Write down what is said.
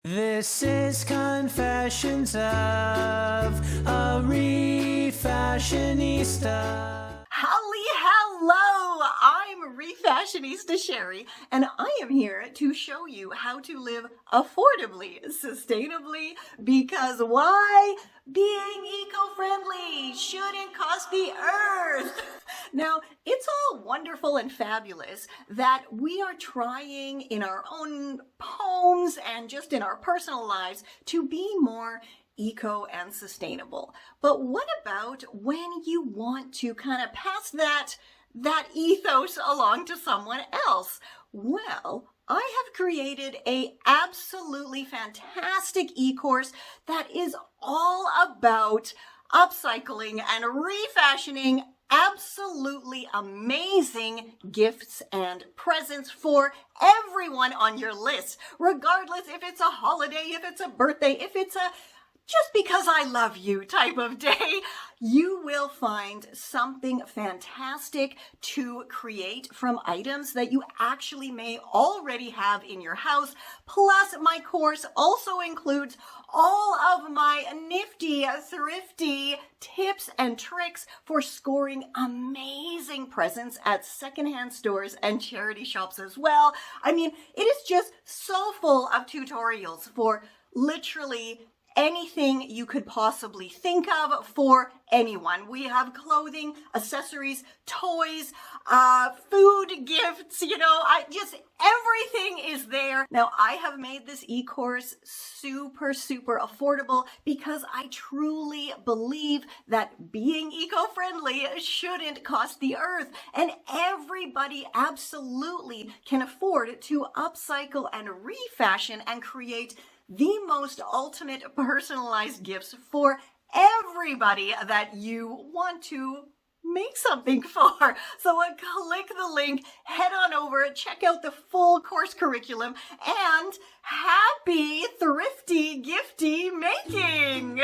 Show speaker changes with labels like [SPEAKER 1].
[SPEAKER 1] This is Confessions of a Refashionista.
[SPEAKER 2] Hello, I'm Refashionista Sherry, and I am here to show you how to live affordably, sustainably, because why? Being eco-friendly shouldn't cost the earth. Now, it's all wonderful and fabulous that we are trying in our own homes and just in our personal lives to be more eco and sustainable. But what about when you want to kind of pass that ethos along to someone else? Well, I have created a absolutely fantastic e-course that is all about upcycling and refashioning absolutely amazing gifts and presents for everyone on your list, regardless if it's a holiday, if it's a birthday, if it's a just because I love you type of day. You will find something fantastic to create from items that you actually may already have in your house. Plus, my course also includes all of my nifty, thrifty tips and tricks for scoring amazing presents at secondhand stores and charity shops as well. I mean, it is just so full of tutorials for literally anything you could possibly think of for anyone. We have clothing, accessories, toys, food, gifts, just everything is there. Now, I have made this e-course super affordable because I truly believe that being eco-friendly shouldn't cost the earth, and everybody absolutely can afford to upcycle and refashion and create the most ultimate personalized gifts for everybody that you want to make something for. So click the link, head on over, check out the full course curriculum, and happy thrifty gifty making!